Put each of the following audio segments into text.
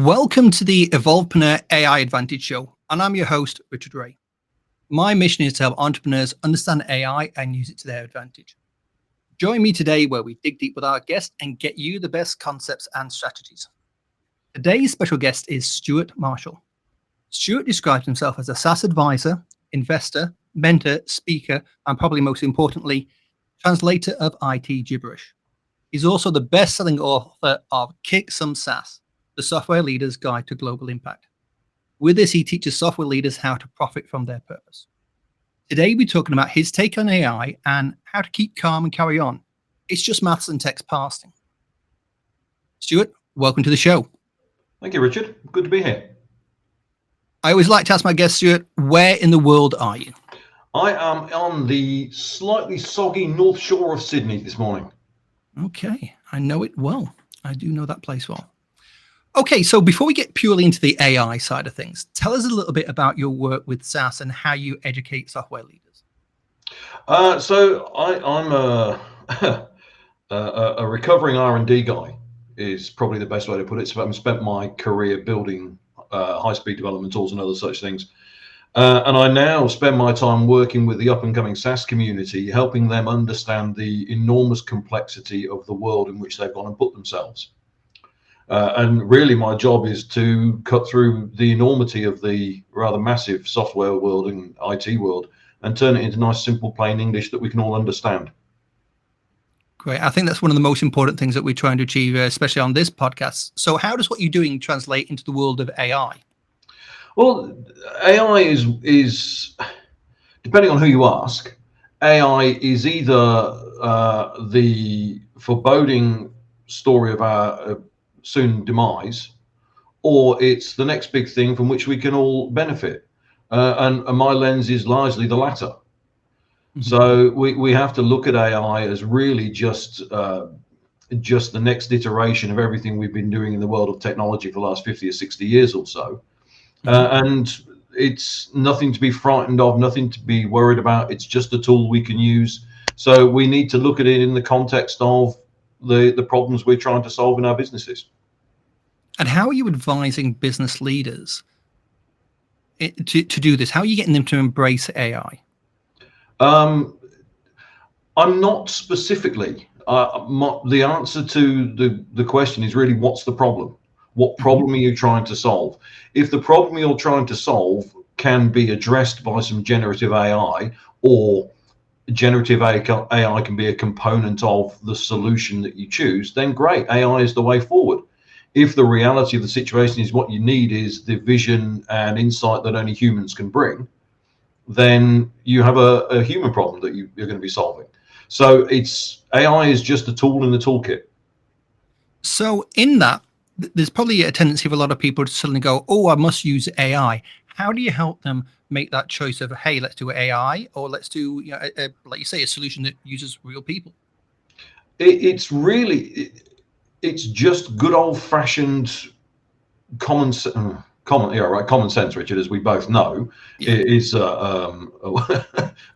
Welcome to the Evolvepreneur AI Advantage Show, and I'm your host, Richard Wray. My mission is to help entrepreneurs understand AI and use it to their advantage. Join me today where we dig deep with our guest and get you the best concepts and strategies. Today's special guest is Stewart Marshall. Stewart describes himself as a SaaS advisor, investor, mentor, speaker, and probably most importantly, translator of IT gibberish. He's also the best-selling author of Kick Some SaaS, the Software Leader's Guide to Global Impact. With this, he teaches software leaders how to profit from their purpose. Today, we're talking about his take on AI and how to keep calm and carry on. It's just maths and text parsing. Stewart, welcome to the show. Thank you, Richard. Good to be here. I always like to ask my guests, Stewart, where in the world are you? I am on the slightly soggy north shore of Sydney this morning. Okay, I know it well. I do know that place well. Okay, so before we get purely into the AI side of things, tell us a little bit about your work with SaaS and how you educate software leaders. So I'm a recovering R&D guy is probably the best way to put it. So I've spent my career building high-speed development tools and other such things. And I now spend my time working with the up-and-coming SaaS community, helping them understand the enormous complexity of the world in which they've gone and put themselves. And really my job is to cut through the enormity of the rather massive software world and IT world and turn it into nice, simple, plain English that we can all understand. Great. I think that's one of the most important things that we're trying to achieve, especially on this podcast. So how does what you're doing translate into the world of AI? Well, AI is depending on who you ask, AI is either the foreboding story of our soon demise, or it's the next big thing from which we can all benefit. And my lens is largely the latter. Mm-hmm. So we have to look at AI as really just the next iteration of everything we've been doing in the world of technology for the last 50 or 60 years or so. Mm-hmm. And it's nothing to be frightened of, nothing to be worried about. It's just a tool we can use. So we need to look at it in the context of the problems we're trying to solve in our businesses. And how are you advising business leaders to do this? How are you getting them to embrace AI? I'm not specifically. The answer to the question is really, what's the problem? What problem are you trying to solve? If the problem you're trying to solve can be addressed by some generative AI, or generative AI can be a component of the solution that you choose, then great, AI is the way forward. If the reality of the situation is what you need is the vision and insight that only humans can bring, then you have a human problem that you're going to be solving. So AI is just a tool in the toolkit. So in that, there's probably a tendency of a lot of people to suddenly go, oh, I must use AI. How do you help them make that choice of, hey, let's do AI, or let's do, like you say, a solution that uses real people? It's just good old-fashioned common sense, Richard, as we both know. Yeah. Is a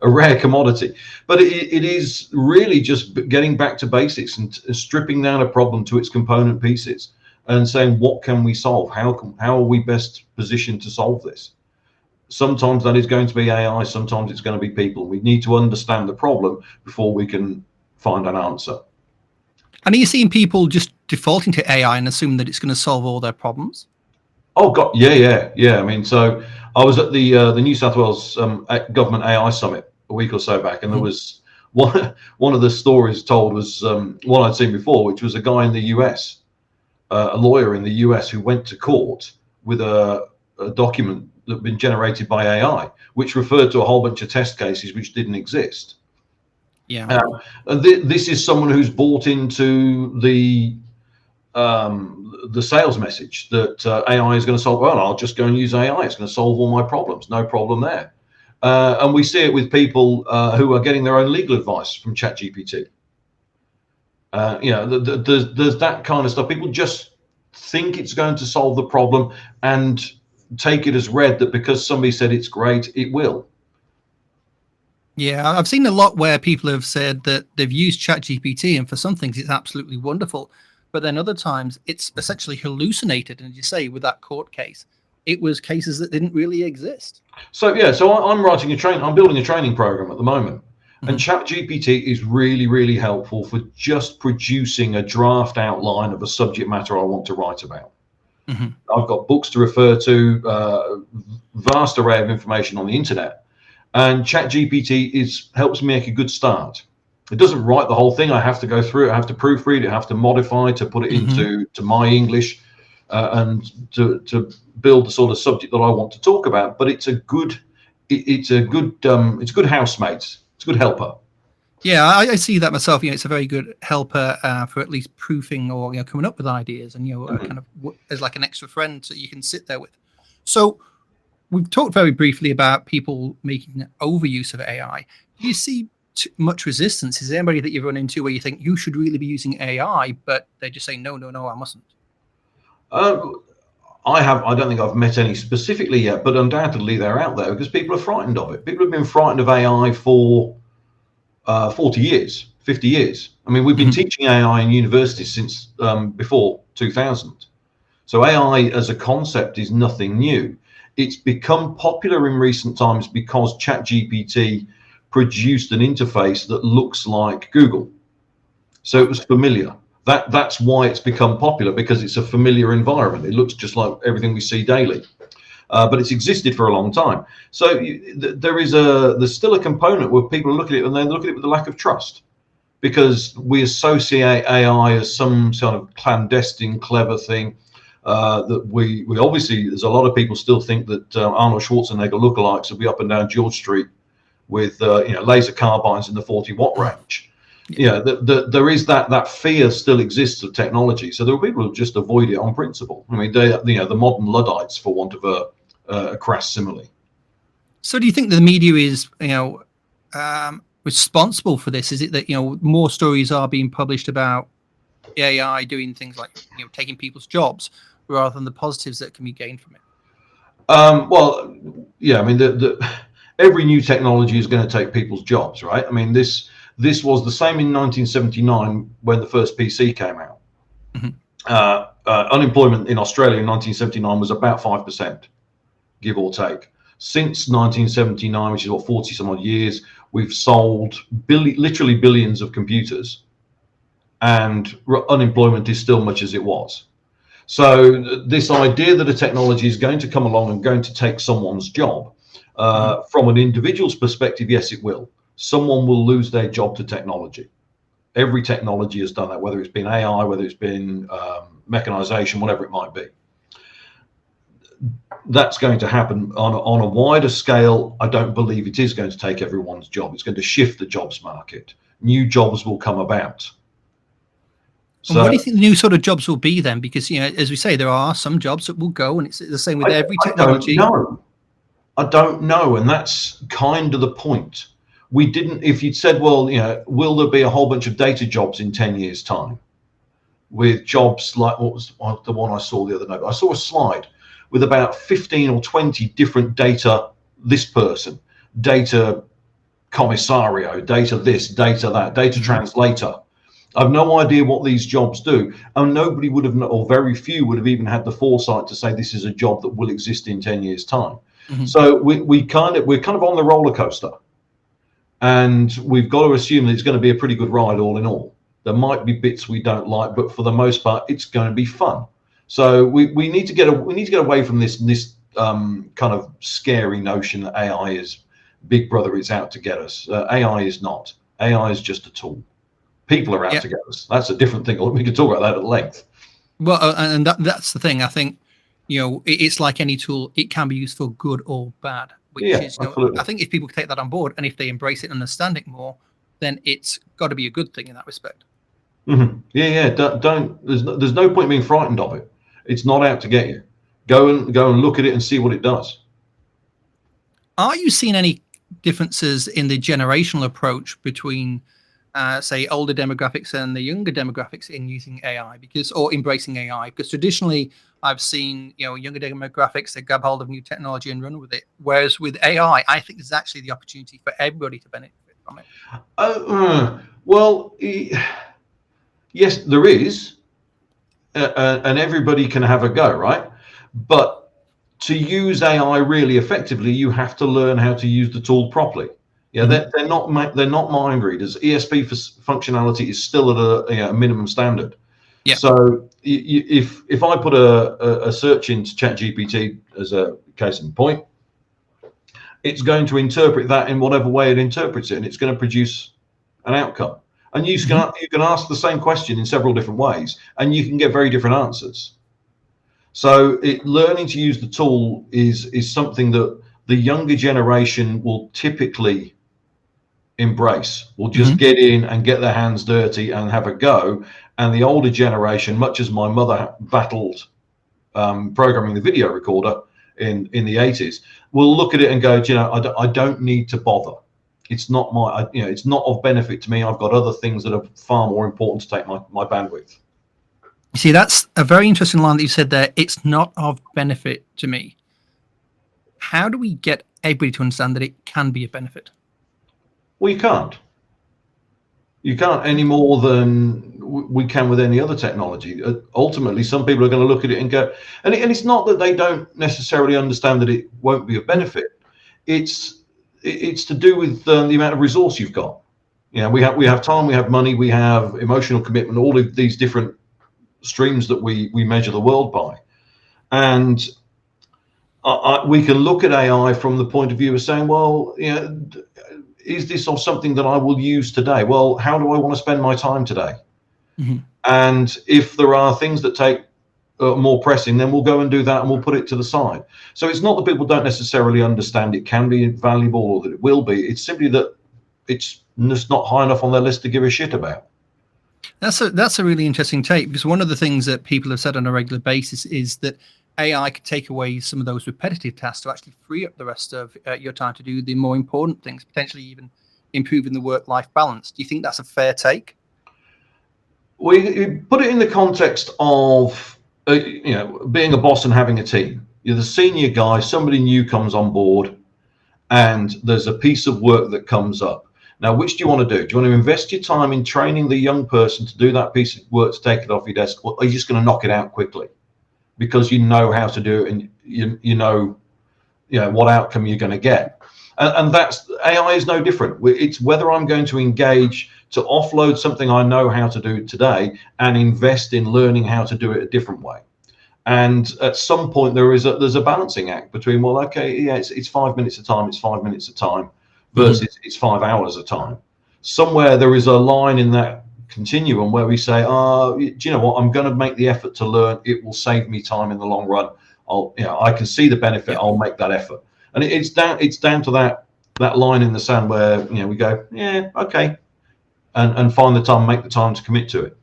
rare commodity, but it is really just getting back to basics and stripping down a problem to its component pieces and saying, what can we solve? How are we best positioned to solve this? Sometimes that is going to be AI, sometimes it's going to be people. We need to understand the problem before we can find an answer. And are you seeing people just defaulting to AI and assuming that it's going to solve all their problems? Oh God, yeah. I mean, so I was at the New South Wales Government AI Summit a week or so back, and there was one of the stories told was one I'd seen before, which was a guy in the US, a lawyer in the US, who went to court with a document that had been generated by AI, which referred to a whole bunch of test cases which didn't exist. Yeah. And this is someone who's bought into the sales message that AI is going to solve. Well, I'll just go and use AI. It's going to solve all my problems. No problem there. And we see it with people who are getting their own legal advice from ChatGPT. There's that kind of stuff. People just think it's going to solve the problem and take it as read that because somebody said it's great, it will. Yeah, I've seen a lot where people have said that they've used ChatGPT and for some things it's absolutely wonderful. but then other times it's essentially hallucinated. And as you say, with that court case, it was cases that didn't really exist. So yeah, I'm writing I'm building a training program at the moment, and ChatGPT is really, really helpful for just producing a draft outline of a subject matter I want to write about. I've got books to refer to, vast array of information on the internet, and ChatGPT helps me make a good start. It doesn't write the whole thing. I have to go through it. I have to proofread it. I have to modify to put it into my English, and to build the sort of subject that I want to talk about. But it's a good housemate. It's a good helper. Yeah, I see that myself. It's a very good helper for at least proofing or coming up with ideas, and kind of as like an extra friend that you can sit there with. So we've talked very briefly about people making overuse of AI. Do you see much resistance? Is there anybody that you run into where you think you should really be using AI, but they just say no, I mustn't? I don't think I've met any specifically yet, but undoubtedly they're out there because people are frightened of it. People have been frightened of AI for 40 years, 50 years. I mean, we've been teaching AI in universities since before 2000. So AI as a concept is nothing new. It's become popular in recent times because ChatGPT produced an interface that looks like Google. So it was familiar. That's why it's become popular, because it's a familiar environment. It looks just like everything we see daily. But it's existed for a long time. So there's still a component where people look at it and they look at it with a lack of trust, because we associate AI as some sort of clandestine, clever thing. That we obviously, there's a lot of people still think that Arnold Schwarzenegger lookalikes will be up and down George Street with laser carbines in the 40-watt range. There is that fear still exists of technology. So there are people who just avoid it on principle. I mean, the modern Luddites, for want of a crass simile. So do you think the media is responsible for this? Is it that more stories are being published about AI doing things like taking people's jobs rather than the positives that can be gained from it? Well, yeah, I mean, every new technology is going to take people's jobs, right? I mean, this was the same in 1979 when the first PC came out. Unemployment in Australia in 1979 was about 5%, give or take. Since 1979, which is 40 some odd years, we've sold literally billions of computers, and unemployment is still much as it was. So this idea that a technology is going to come along and going to take someone's job, from an individual's perspective, yes, it will. Someone will lose their job to technology. Every technology has done that, whether it's been AI, whether it's been mechanization, whatever it might be. That's going to happen on a wider scale. I don't believe it is going to take everyone's job. It's going to shift the jobs market. New jobs will come about. So, and what do you think the new sort of jobs will be then? Because, as we say, there are some jobs that will go, and it's the same with every technology. I don't know. And that's kind of the point. If you'd said, well, will there be a whole bunch of data jobs in 10 years time, with jobs like, what was the one I saw the other night? I saw a slide with about 15 or 20 different data, this person, data commissario, data this, data that, data translator. I've no idea what these jobs do, and nobody would have, or very few would have even had the foresight to say this is a job that will exist in 10 years time. So we're kind of on the roller coaster. And we've got to assume that it's going to be a pretty good ride all in all. There might be bits we don't like, but for the most part, it's going to be fun. So we need to get away from this kind of scary notion that AI is Big Brother is out to get us. AI is not. AI is just a tool. People are out to get us. That's a different thing. We can talk about that at length. Well, and that's the thing. I think it's like any tool; it can be used for good or bad. Which is, I think if people take that on board and if they embrace it and understand it more, then it's got to be a good thing in that respect. Yeah. There's no point being frightened of it. It's not out to get you. Go and look at it and see what it does. Are you seeing any differences in the generational approach between, say, older demographics and the younger demographics in using AI or embracing AI? Because traditionally, I've seen younger demographics that grab hold of new technology and run with it, whereas with AI, I think there's actually the opportunity for everybody to benefit from it. Well, yes, there is, and everybody can have a go, right? But to use AI really effectively, you have to learn how to use the tool properly. Yeah, they're not mind readers. ESP functionality is still at a minimum standard. Yeah. So if I put a search into ChatGPT as a case in point, it's going to interpret that in whatever way it interprets it, and it's going to produce an outcome. And you can ask the same question in several different ways, and you can get very different answers. So learning to use the tool is something that the younger generation will typically embrace. Will just get in and get their hands dirty and have a go. And the older generation, much as my mother battled programming the video recorder in the 80s, will look at it and go, I don't need to bother. It's not it's not of benefit to me. I've got other things that are far more important to take my bandwidth. See, that's a very interesting line that you said there. It's not of benefit to me. How do we get everybody to understand that it can be a benefit? Well, you can't. You can't any more than we can with any other technology. Ultimately, some people are going to look at it and go, and it's not that they don't necessarily understand that it won't be a benefit. It's to do with the amount of resource you've got. We have time, we have money, we have emotional commitment, all of these different streams that we measure the world by. And we can look at AI from the point of view of saying, well, is this of something that I will use today? Well, how do I want to spend my time today? And if there are things that take more pressing, then we'll go and do that and we'll put it to the side. So it's not that people don't necessarily understand it can be valuable or that it will be. It's simply that it's just not high enough on their list to give a shit about. That's a really interesting take, because one of the things that people have said on a regular basis is that AI could take away some of those repetitive tasks to actually free up the rest of your time to do the more important things, potentially even improving the work-life balance. Do you think that's a fair take? Well, you put it in the context of being a boss and having a team. You're the senior guy, somebody new comes on board, and there's a piece of work that comes up. Now, which do you want to do? Do you want to invest your time in training the young person to do that piece of work, to take it off your desk, or are you just going to knock it out quickly because you know how to do it and you know what outcome you're going to get? And that's AI is no different. It's whether I'm going to engage to offload something I know how to do today and invest in learning how to do it a different way. And at some point there's a balancing act between, well, okay, yeah, it's 5 minutes a time, it's 5 minutes a time, versus it's 5 hours a time. Somewhere there is a line in that continuum where we say, do you know what, I'm going to make the effort to learn. It will save me time in the long run. I can see the benefit. I'll make that effort. And it's down to that line in the sand where we go, yeah, okay, and find the time, make the time to commit to it.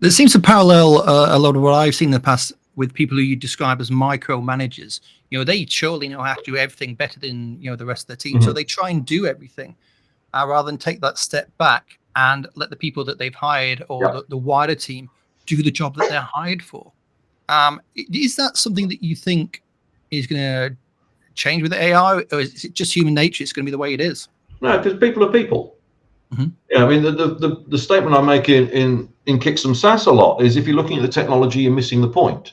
There seems to parallel a lot of what I've seen in the past with people who you describe as micromanagers. They surely know how to do everything better than the rest of the team. So they try and do everything rather than take that step back and let the people that they've hired or the wider team do the job that they're hired for. Is that something that you think is going to change with AI, or is it just human nature? It's going to be the way it is. No, because people are people. I mean, the statement I make in Kick Some Sass a lot is, if you're looking at the technology, you're missing the point.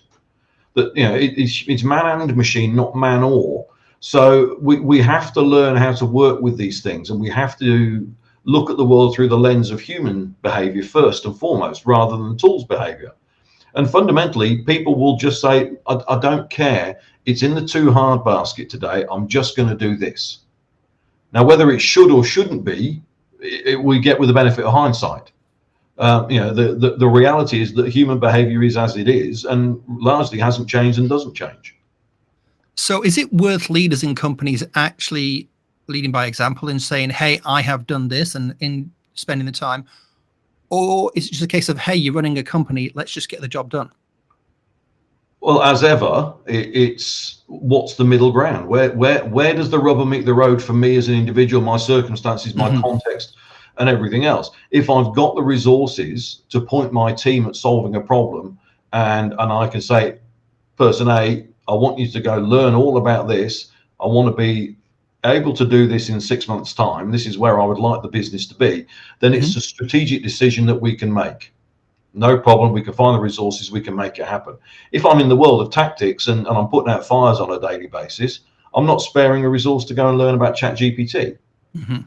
That it's man and machine, not man or. So we have to learn how to work with these things, and we have to look at the world through the lens of human behavior first and foremost, rather than the tool's behavior. And fundamentally, people will just say, I don't care. It's in the too hard basket today. I'm just going to do this. Now, whether it should or shouldn't be, we get with the benefit of hindsight. The reality is that human behavior is as it is, and largely hasn't changed and doesn't change. So is it worth leaders in companies actually leading by example and saying, hey, I have done this, and in spending the time? Or is it just a case of, hey, you're running a company, let's just get the job done? Well, as ever, it's what's the middle ground? Where does the rubber meet the road for me as an individual, my circumstances, my context, and everything else? If I've got the resources to point my team at solving a problem, and I can say, person A, I want you to go learn all about this. I want to be able to do this in 6 months' time. This is where I would like the business to be. Then it's a strategic decision that we can make. No problem. We can find the resources. We can make it happen. If I'm in the world of tactics and I'm putting out fires on a daily basis, I'm not sparing a resource to go and learn about ChatGPT. Mm-hmm.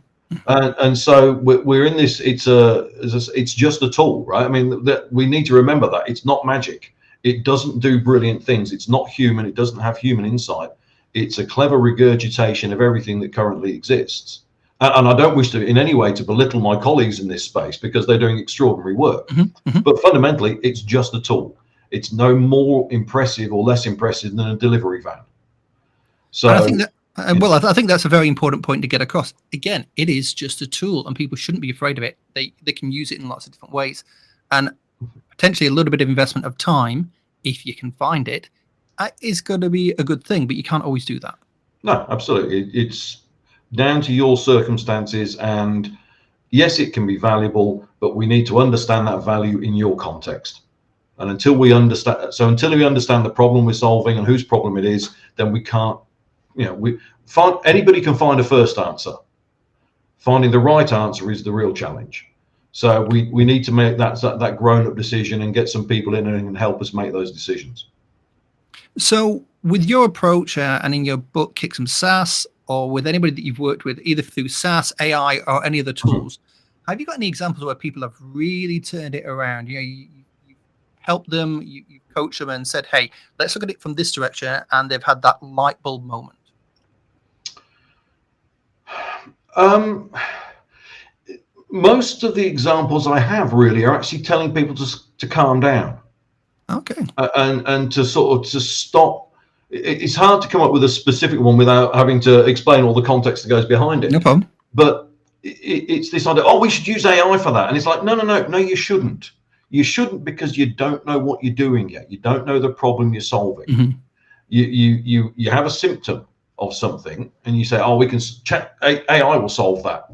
And so we're in this. It's just a tool, right? I mean, we need to remember that it's not magic. It doesn't do brilliant things. It's not human. It doesn't have human insight. It's a clever regurgitation of everything that currently exists. And I don't wish to in any way to belittle my colleagues in this space, because they're doing extraordinary work. Mm-hmm. But fundamentally, it's just a tool. It's no more impressive or less impressive than a delivery van. So and I think that, I think that's a very important point to get across. Again, it is just a tool, and people shouldn't be afraid of it. They can use it in lots of different ways, and potentially a little bit of investment of time, if you can find it, is going to be a good thing. But you can't always do that. No, absolutely. It's down to your circumstances, and yes, it can be valuable, but we need to understand that value in your context. And until we understand the problem we're solving and whose problem it is, then we can't. Anybody can find a first answer. Finding the right answer is the real challenge. So we need to make that grown-up decision and get some people in and help us make those decisions. So with your approach and in your book, Kick Some Sass, or with anybody that you've worked with, either through SaaS, AI, or any other tools, have you got any examples where people have really turned it around? You helped them, you coached them and said, hey, let's look at it from this direction, and they've had that light bulb moment? Most of the examples I have really are actually telling people to calm down. Okay. And to stop. It's hard to come up with a specific one without having to explain all the context that goes behind it. No problem. But it's this idea, we should use AI for that. And it's like, no, you shouldn't. You shouldn't, because you don't know what you're doing yet. You don't know the problem you're solving. Mm-hmm. You have a symptom of something and you say, we can check, AI will solve that.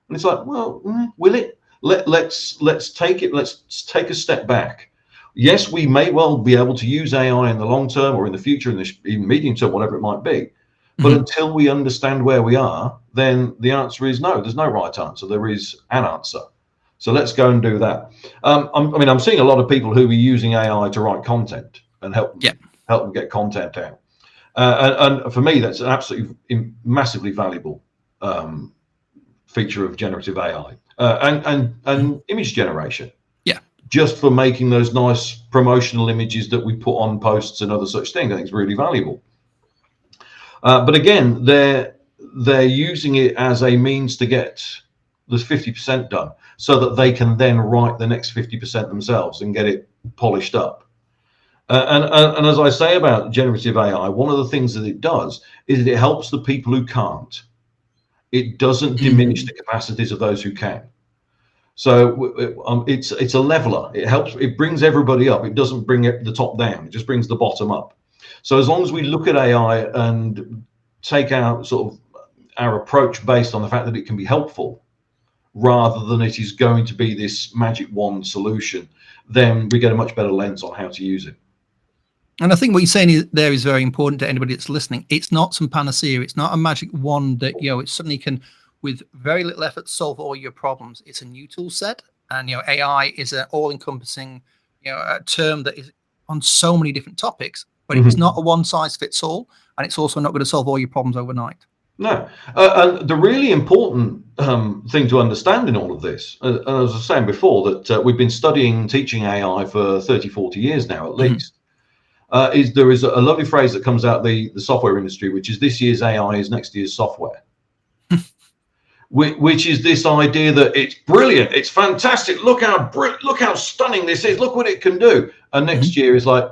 And it's like, well, will it? Let's take a step back. Yes, we may well be able to use AI in the long term, or in the future, in the even medium term, whatever it might be. But until we understand where we are, then the answer is no. There's no right answer. There is an answer. So let's go and do that. I'm seeing a lot of people who are using AI to write content and help them get content out. And for me, that's an absolutely massively valuable feature of generative AI and image generation. Just for making those nice promotional images that we put on posts and other such things, I think it's really valuable. But again, they're using it as a means to get the 50% done, so that they can then write the next 50% themselves and get it polished up. And as I say about generative AI, one of the things that it does is that it helps the people who can't. It doesn't diminish the capacities of those who can. So it's a leveler. It brings everybody up. It doesn't bring the top down. It just brings the bottom up. So as long as we look at AI and take out sort of our approach based on the fact that it can be helpful, rather than it is going to be this magic wand solution, then we get a much better lens on how to use it. And I think what you're saying there is very important to anybody that's listening. It's not some panacea. It's not a magic wand that, it suddenly can, with very little effort, solve all your problems. It's a new tool set, and AI is an all-encompassing a term that is on so many different topics, but it's not a one-size-fits-all, and it's also not going to solve all your problems overnight. No. And the really important thing to understand in all of this, as I was saying before, that we've been studying teaching AI for 30, 40 years now at least, is there is a lovely phrase that comes out the software industry, which is this year's AI is next year's software. Which is this idea that it's brilliant, it's fantastic, look how stunning this is, look what it can do. And next year is like,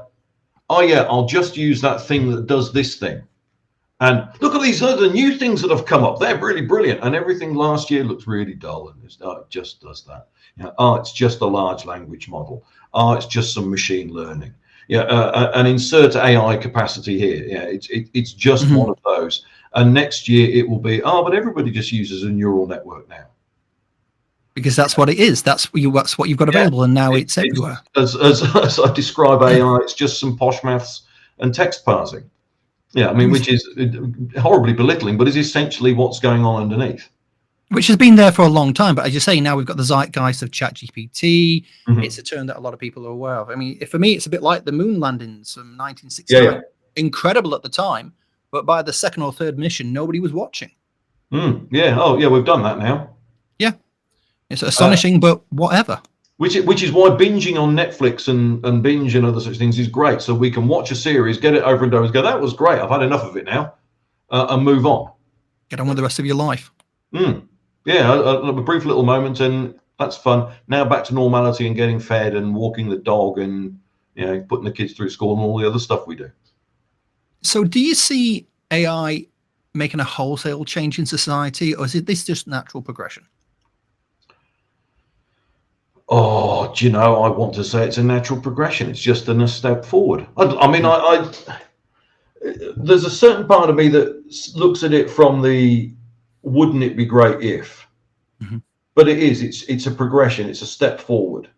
oh yeah, I'll just use that thing that does this thing. And look at these other new things that have come up, they're really brilliant. And everything last year looks really dull, and it just does that. It's just a large language model. It's just some machine learning. And insert AI capacity here. It's just one of those. And next year it will be, but everybody just uses a neural network now. Because that's what it is. That's what you've got available, and now it's everywhere. As I describe AI, it's just some posh maths and text parsing. Which is horribly belittling, but is essentially what's going on underneath. which has been there for a long time. But as you say, now we've got the zeitgeist of ChatGPT. Mhm. It's a term that a lot of people are aware of. I mean, for me, it's a bit like the moon landings from Yeah, 1969. yeah. Incredible at the time, but by the second or third mission, nobody was watching. Yeah. Oh, yeah. We've done that now. Yeah, it's Uh, astonishing, but whatever. which is why binging on Netflix and binge and other such things is great. So we can watch a series, get it over and over, and go, that was great. I've had enough of it now, and move on. Get on with the rest of your life. Yeah, a brief little moment, and that's fun. Now back to normality and getting fed and walking the dog and putting the kids through school and all the other stuff we do. So do you see AI making a wholesale change in society, or is this just natural progression? Oh, do you know, I want to say it's a natural progression. It's just a step forward. I mean, there's a certain part of me that looks at it from the wouldn't it be great if, but it's a progression. It's a step forward.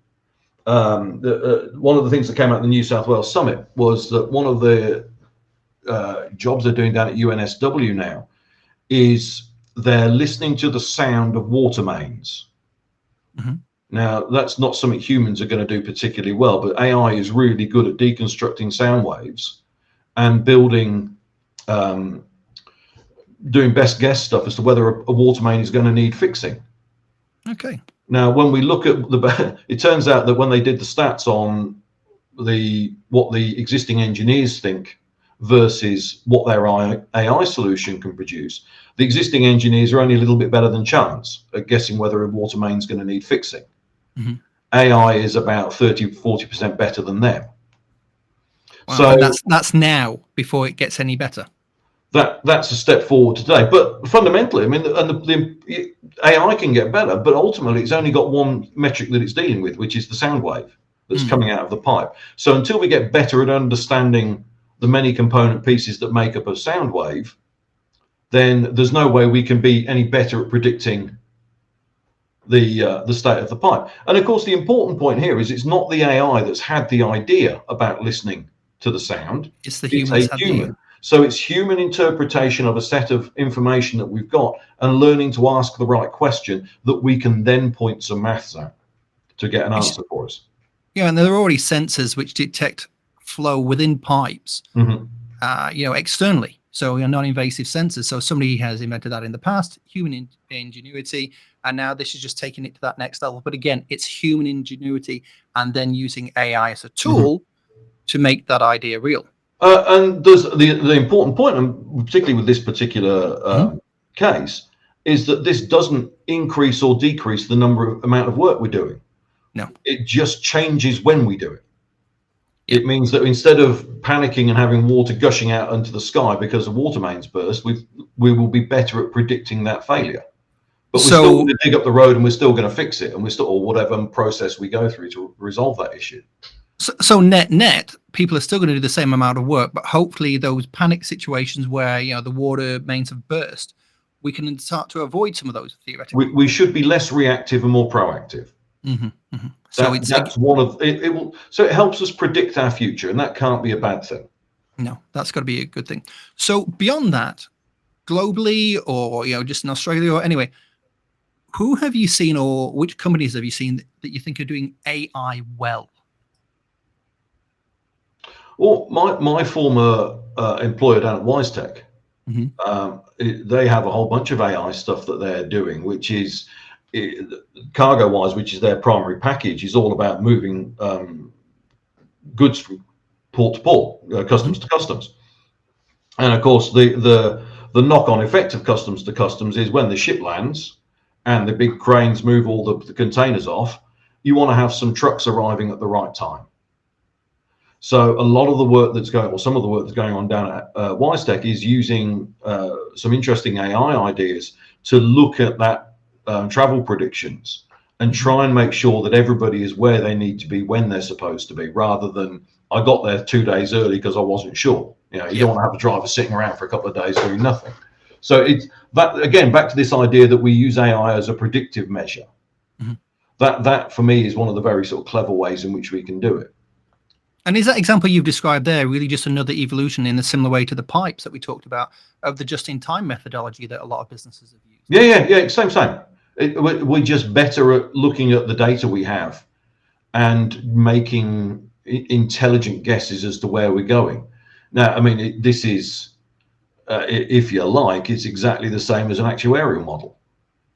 One of the things that came out of the New South Wales Summit was that one of the jobs they're doing down at UNSW now is they're listening to the sound of water mains. Now, that's not something humans are going to do particularly well, but AI is really good at deconstructing sound waves and building, doing best guess stuff as to whether a water main is going to need fixing. Okay. Now, when we look at it turns out that when they did the stats on what the existing engineers think versus what their AI solution can produce, the existing engineers are only a little bit better than chance at guessing whether a water main is going to need fixing. AI is about 30-40% better than them. Wow, so and that's now before it gets any better. That's a step forward today. But fundamentally, I mean, the AI can get better, but ultimately it's only got one metric that it's dealing with, which is the sound wave that's coming out of the pipe. So until we get better at understanding the many component pieces that make up a sound wave, then there's no way we can be any better at predicting the state of the pipe. And of course, the important point here is it's not the AI that's had the idea about listening to the sound. It's the human. So it's human interpretation of a set of information that we've got and learning to ask the right question that we can then point some maths at to get an answer for us. Yeah, and there are already sensors which detect flow within pipes, externally. So non-invasive sensors. So somebody has invented that in the past, human ingenuity, and now this is just taking it to that next level. But again, it's human ingenuity and then using AI as a tool to make that idea real. And there's the important point, and particularly with this particular case, is that this doesn't increase or decrease the amount of work we're doing. No, it just changes when we do it. It means that instead of panicking and having water gushing out into the sky because the water mains burst, we will be better at predicting that failure. But we're still going to dig up the road and we're still going to fix it, and we're still, or whatever process we go through to resolve that issue. So net, people are still going to do the same amount of work, but hopefully those panic situations where the water mains have burst, we can start to avoid some of those theoretically. We should be less reactive and more proactive. So that's one of it will. So it helps us predict our future, and that can't be a bad thing. No, that's got to be a good thing. So beyond that, globally, or just in Australia, or anyway, who have you seen, or which companies have you seen that you think are doing AI well? Well, my former employer down at WiseTech, they have a whole bunch of AI stuff that they're doing, which is CargoWise, which is their primary package, is all about moving goods from port to port, customs to customs. And of course, the knock-on effect of customs to customs is when the ship lands and the big cranes move all the containers off, you want to have some trucks arriving at the right time. So a lot of the work that's going, or some of the work that's going on down at WiseTech is using some interesting AI ideas to look at that travel predictions and try and make sure that everybody is where they need to be when they're supposed to be, rather than I got there 2 days early because I wasn't sure. You don't want to have a driver sitting around for a couple of days doing nothing. So it's that, again, back to this idea that we use AI as a predictive measure. That for me is one of the very sort of clever ways in which we can do it. And is that example you've described there really just another evolution in a similar way to the pipes that we talked about, of the just-in-time methodology that a lot of businesses have used? Yeah. Same. We're just better at looking at the data we have and making intelligent guesses as to where we're going. Now, I mean, this is, if you like, it's exactly the same as an actuarial model.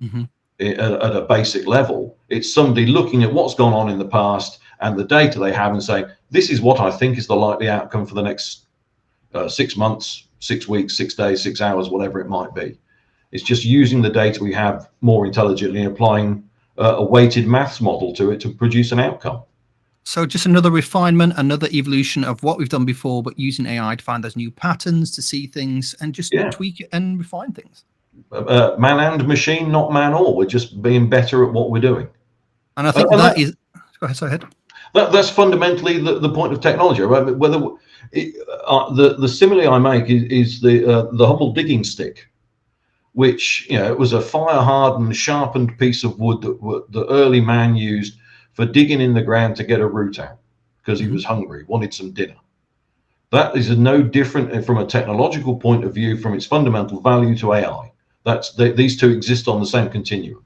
Mm-hmm. At a basic level, it's somebody looking at what's gone on in the past and the data they have and saying, this is what I think is the likely outcome for the next 6 months, 6 weeks, 6 days, 6 hours, whatever it might be. It's just using the data we have more intelligently and applying a weighted maths model to it to produce an outcome. So just another refinement, another evolution of what we've done before, but using AI to find those new patterns, to see things and just tweak it and refine things. Man and machine, not man or. We're just being better at what we're doing. And I think go ahead. That's fundamentally the point of technology, right? Whether the simile I make is the Hubble digging stick, which, you know, it was a fire-hardened, sharpened piece of wood that the early man used for digging in the ground to get a root out because he was hungry, wanted some dinner. That is no different from a technological point of view from its fundamental value to AI. These two exist on the same continuum.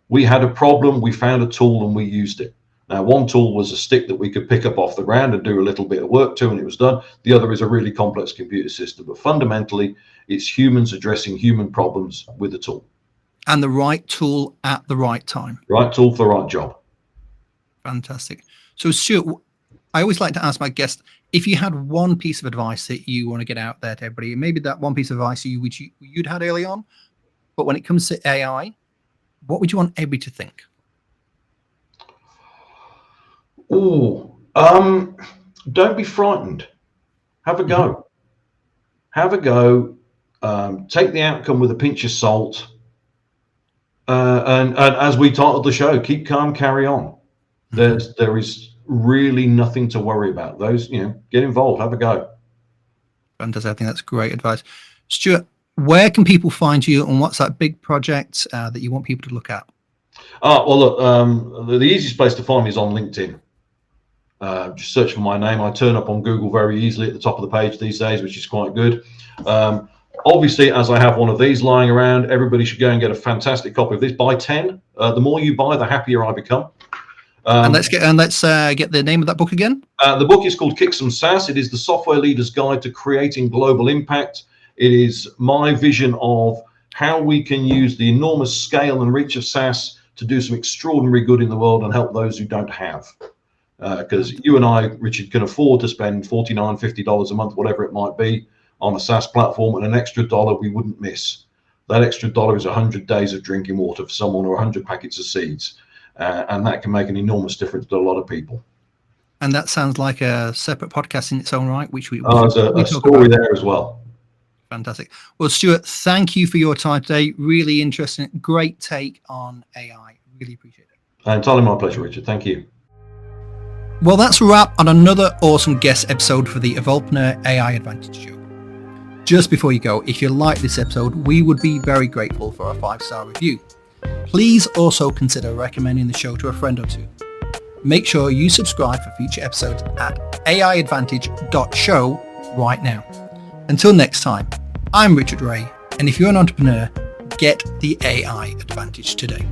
We had a problem, we found a tool, and we used it. Now, one tool was a stick that we could pick up off the ground and do a little bit of work to, and it was done. The other is a really complex computer system. But fundamentally, it's humans addressing human problems with a tool. And the right tool at the right time. Right tool for the right job. Fantastic. So, Stewart, I always like to ask my guests, if you had one piece of advice that you want to get out there to everybody, maybe that one piece of advice which you'd had early on, but when it comes to AI, what would you want everybody to think? Don't be frightened. Have a go. Have a go. Take the outcome with a pinch of salt. And as we titled the show, keep calm, carry on. There is really nothing to worry about. Those, you know, get involved, have a go. Fantastic. I think that's great advice. Stewart, where can people find you, and what's that big project that you want people to look at? Well, look, the easiest place to find me is on LinkedIn. Just search for my name. I turn up on Google very easily at the top of the page these days, which is quite good. Obviously, as I have one of these lying around, everybody should go and get a fantastic copy of this. Buy 10. The more you buy, the happier I become. And let's get the name of that book again. The book is called Kick Some Sass. It is the software leader's guide to creating global impact. It is my vision of how we can use the enormous scale and reach of SaaS to do some extraordinary good in the world and help those who don't have. Because you and I, Richard, can afford to spend $49, $50 a month, whatever it might be, on a SaaS platform, and an extra dollar we wouldn't miss. That extra dollar is 100 days of drinking water for someone, or 100 packets of seeds. And that can make an enormous difference to a lot of people. And that sounds like a separate podcast in its own right, which we there's a story about there as well. Fantastic. Well, Stewart, thank you for your time today. Really interesting. Great take on AI. Really appreciate it. Entirely my pleasure, Richard. Thank you. Well, that's a wrap on another awesome guest episode for the Evolvepreneur AI Advantage Show. Just before you go, if you like this episode, we would be very grateful for a 5-star review. Please also consider recommending the show to a friend or two. Make sure you subscribe for future episodes at aiadvantage.show right now. Until next time, I'm Richard Wray, and if you're an entrepreneur, get the AI advantage today.